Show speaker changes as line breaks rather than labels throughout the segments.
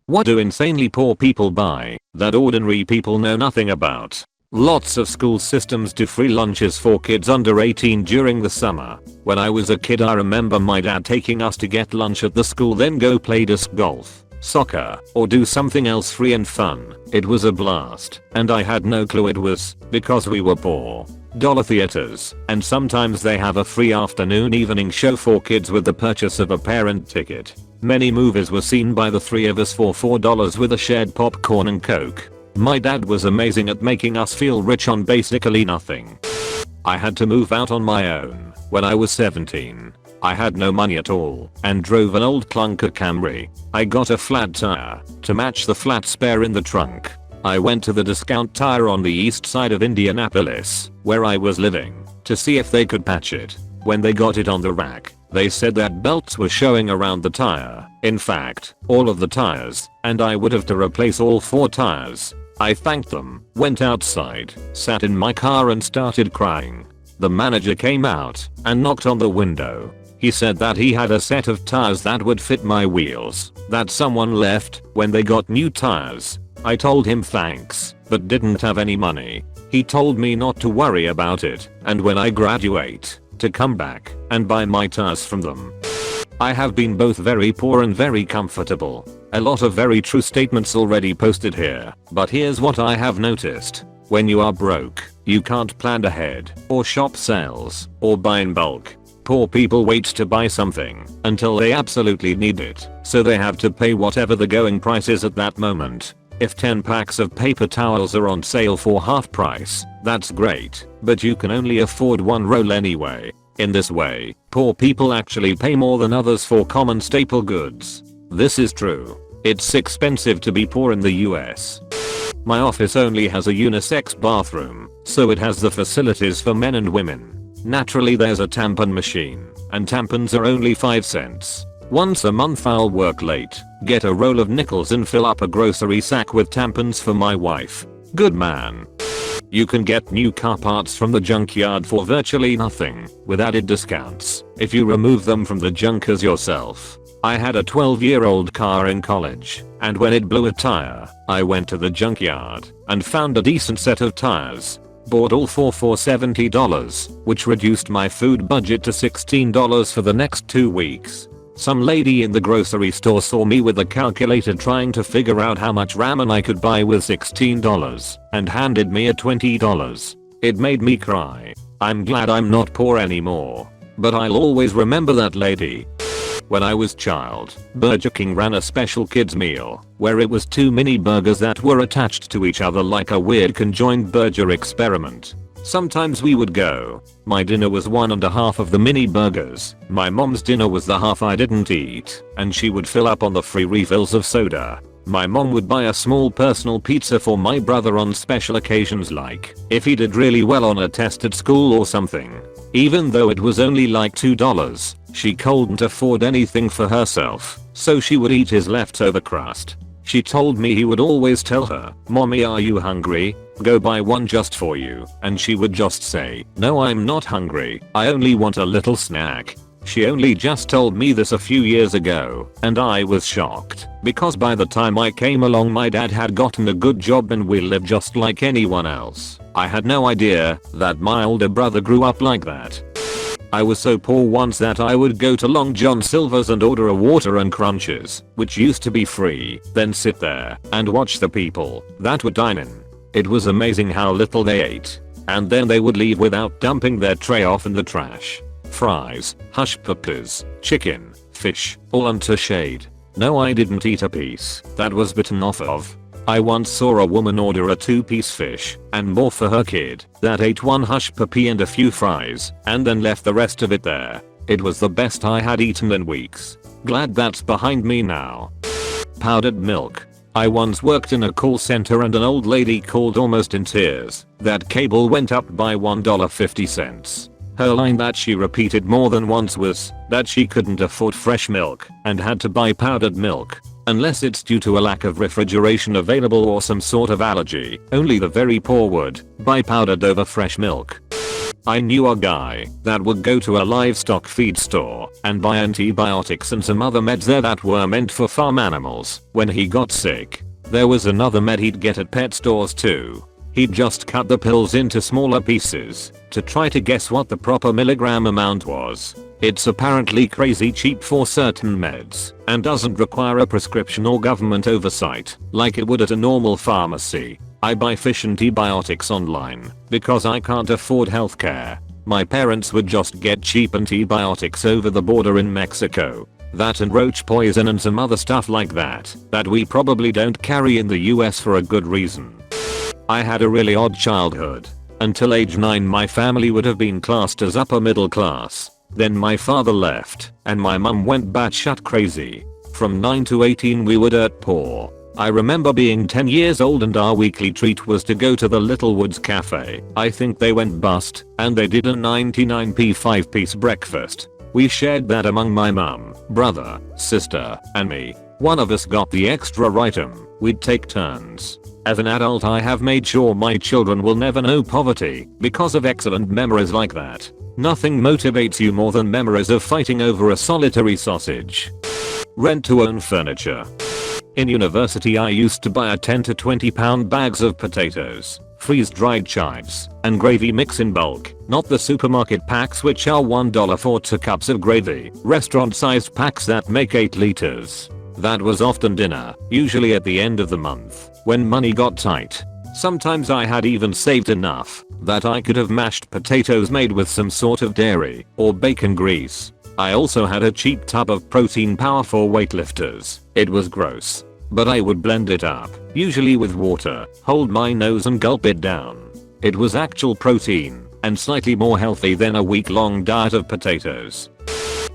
What do insanely poor people buy that ordinary people know nothing about? Lots of school systems do free lunches for kids under 18 during the summer. When I was a kid I remember my dad taking us to get lunch at the school, then go play disc golf, soccer, or do something else free and fun. It was a blast, and I had no clue it was because we were poor. Dollar theaters, and sometimes they have a free afternoon evening show for kids with the purchase of a parent ticket. Many movies were seen by the three of us for $4 with a shared popcorn and coke. My dad was amazing at making us feel rich on basically nothing. I had to move out on my own when I was 17. I had no money at all and drove an old clunker Camry. I got a flat tire to match the flat spare in the trunk. I went to the discount tire on the east side of Indianapolis, where I was living, to see if they could patch it. When they got it on the rack, they said that belts were showing around the tire. In fact, all of the tires, and I would have to replace all 4 tires. I thanked them, went outside, sat in my car and started crying. The manager came out and knocked on the window. He said that he had a set of tires that would fit my wheels that someone left when they got new tires. I told him thanks, but didn't have any money. He told me not to worry about it, and when I graduate, to come back and buy my tires from them. I have been both very poor and very comfortable. A lot of very true statements already posted here, but here's what I have noticed. When you are broke, you can't plan ahead, or shop sales, or buy in bulk. Poor people wait to buy something until they absolutely need it, so they have to pay whatever the going price is at that moment. If 10 packs of paper towels are on sale for half price, that's great, but you can only afford 1 roll anyway. In this way, poor people actually pay more than others for common staple goods. This is true. It's expensive to be poor in the US. My office only has a unisex bathroom, so it has the facilities for men and women. Naturally there's a tampon machine, and tampons are only 5 cents. Once a month I'll work late, get a roll of nickels and fill up a grocery sack with tampons for my wife. Good man. You can get new car parts from the junkyard for virtually nothing, with added discounts, if you remove them from the junkers yourself. I had a 12-year-old car in college, and when it blew a tire, I went to the junkyard and found a decent set of tires. Bought all 4 for $70, which reduced my food budget to $16 for the next 2 weeks. Some lady in the grocery store saw me with a calculator trying to figure out how much ramen I could buy with $16 and handed me a $20. It made me cry. I'm glad I'm not poor anymore, but I'll always remember that lady. When I was child, Burger King ran a special kids meal where it was 2 mini burgers that were attached to each other like a weird conjoined burger experiment. Sometimes we would go. My dinner was 1.5 of the mini burgers. My mom's dinner was the half I didn't eat, and she would fill up on the free refills of soda. My mom would buy a small personal pizza for my brother on special occasions, like if he did really well on a test at school or something. Even though it was only like $2, she couldn't afford anything for herself, so she would eat his leftover crust. She told me he would always tell her, "Mommy, are you hungry? Go buy one just for you," and she would just say, "No, I'm not hungry, I only want a little snack." She only just told me this a few years ago, and I was shocked, because by the time I came along my dad had gotten a good job and we lived just like anyone else. I had no idea that my older brother grew up like that. I was so poor once that I would go to Long John Silver's and order a water and crunches, which used to be free, then sit there and watch the people that would dine in. It was amazing how little they ate, and then they would leave without dumping their tray off in the trash. Fries, hush puppies, chicken, fish, all unto shade. No, I didn't eat a piece that was bitten off of. I once saw a woman order a 2-piece fish and more for her kid that ate 1 hush puppy and a few fries and then left the rest of it there. It was the best I had eaten in weeks. Glad that's behind me now. Powdered milk. I once worked in a call center and an old lady called almost in tears that cable went up by $1.50. Her line that she repeated more than once was that she couldn't afford fresh milk and had to buy powdered milk. Unless it's due to a lack of refrigeration available or some sort of allergy, only the very poor would buy powdered over fresh milk. I knew a guy that would go to a livestock feed store and buy antibiotics and some other meds there that were meant for farm animals when he got sick. There was another med he'd get at pet stores too. He'd just cut the pills into smaller pieces to try to guess what the proper milligram amount was. It's apparently crazy cheap for certain meds and doesn't require a prescription or government oversight like it would at a normal pharmacy. I buy fish antibiotics online because I can't afford healthcare. My parents would just get cheap antibiotics over the border in Mexico. That and roach poison and some other stuff like that we probably don't carry in the US for a good reason. I had a really odd childhood. Until age 9 my family would have been classed as upper middle class. Then my father left and my mum went batshit crazy. From 9 to 18 we were dirt poor. I remember being 10 years old and our weekly treat was to go to the Little Woods Cafe. I think they went bust and they did a 99p 5-piece breakfast. We shared that among my mum, brother, sister, and me. One of us got the extra item. We'd take turns. As an adult I have made sure my children will never know poverty because of excellent memories like that. Nothing motivates you more than memories of fighting over a solitary sausage. Rent to own furniture. In university I used to buy a 10 to 20 pound bags of potatoes, freeze-dried chives, and gravy mix in bulk, not the supermarket packs which are $1 for 2 cups of gravy, restaurant-sized packs that make 8 liters. That was often dinner, usually at the end of the month, when money got tight. Sometimes I had even saved enough that I could have mashed potatoes made with some sort of dairy or bacon grease. I also had a cheap tub of protein powder for weightlifters. It was gross, but I would blend it up, usually with water, hold my nose and gulp it down. It was actual protein and slightly more healthy than a week-long diet of potatoes.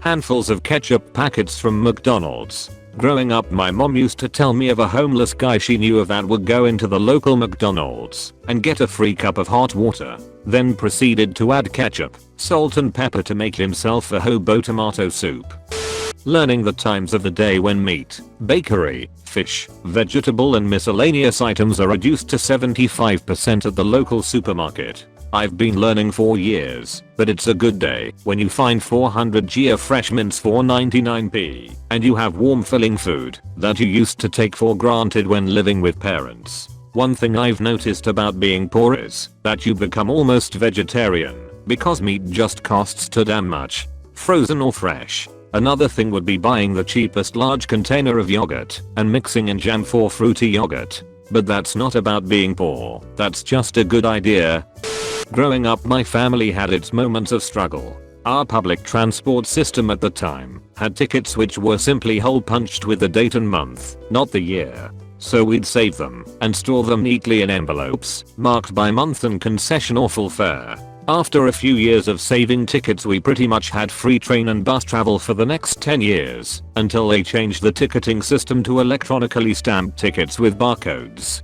Handfuls of ketchup packets from McDonald's. Growing up my mom used to tell me of a homeless guy she knew of that would go into the local McDonald's and get a free cup of hot water, then proceeded to add ketchup, salt and pepper to make himself a hobo tomato soup. Learning the times of the day when meat, bakery, fish, vegetable and miscellaneous items are reduced to 75% at the local supermarket. I've been learning for years that it's a good day when you find 400g of fresh mints for 99p and you have warm filling food that you used to take for granted when living with parents. One thing I've noticed about being poor is that you become almost vegetarian because meat just costs too damn much, frozen or fresh. Another thing would be buying the cheapest large container of yogurt and mixing in jam for fruity yogurt. But that's not about being poor, that's just a good idea. Growing up my family had its moments of struggle. Our public transport system at the time had tickets which were simply hole punched with the date and month, not the year. So we'd save them and store them neatly in envelopes, marked by month and concession or full fare. After a few years of saving tickets we pretty much had free train and bus travel for the next 10 years, until they changed the ticketing system to electronically stamped tickets with barcodes.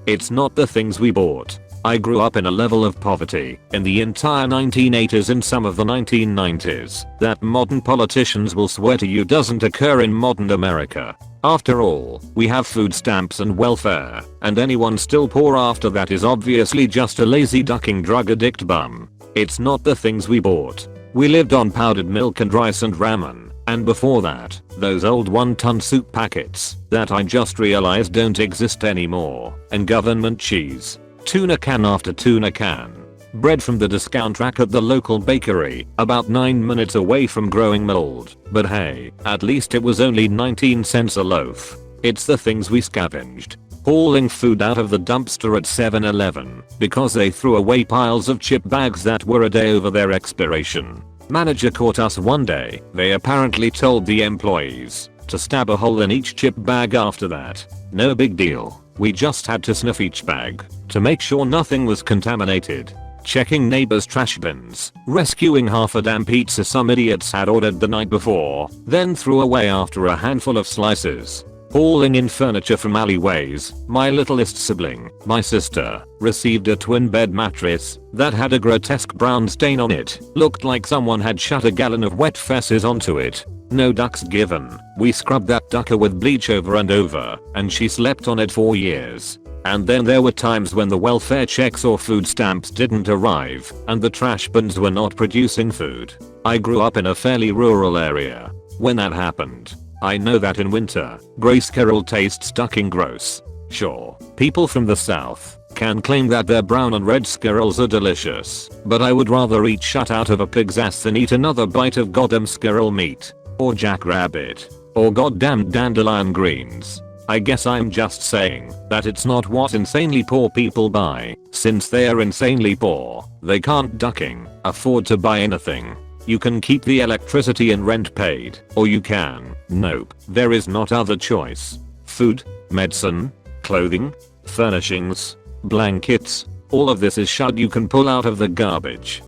It's not the things we bought. I grew up in a level of poverty in the entire 1980s and some of the 1990s that modern politicians will swear to you doesn't occur in modern America. After all, we have food stamps and welfare, and anyone still poor after that is obviously just a lazy ducking drug addict bum. It's not the things we bought. We lived on powdered milk and rice and ramen, and before that, those old 1-ton soup packets that I just realized don't exist anymore, and government cheese. Tuna can after tuna can. Bread from the discount rack at the local bakery, about 9 minutes away from growing mold. But hey, at least it was only 19 cents a loaf. It's the things we scavenged. Hauling food out of the dumpster at 7-Eleven because they threw away piles of chip bags that were a day over their expiration. Manager caught us one day. They apparently told the employees to stab a hole in each chip bag after that. No big deal. We just had to sniff each bag to make sure nothing was contaminated. Checking neighbors' trash bins, rescuing half a damn pizza some idiots had ordered the night before, then threw away after a handful of slices. Hauling in furniture from alleyways. My littlest sibling, my sister, received a twin bed mattress that had a grotesque brown stain on it. Looked like someone had shot a gallon of wet feces onto it. No ducks given. We scrubbed that ducker with bleach over and over, and she slept on it for years. And then there were times when the welfare checks or food stamps didn't arrive and the trash bins were not producing food. I grew up in a fairly rural area. When that happened, I know that in winter, grey squirrel tastes fucking gross. Sure, people from the south can claim that their brown and red squirrels are delicious, but I would rather eat shut out of a pig's ass than eat another bite of goddamn squirrel meat. Or jackrabbit. Or goddamn dandelion greens. I guess I'm just saying that it's not what insanely poor people buy. Since they are insanely poor, they can't ducking afford to buy anything. You can keep the electricity and rent paid, or you can, nope, there is not other choice. Food, medicine, clothing, furnishings, blankets, all of this is shit you can pull out of the garbage.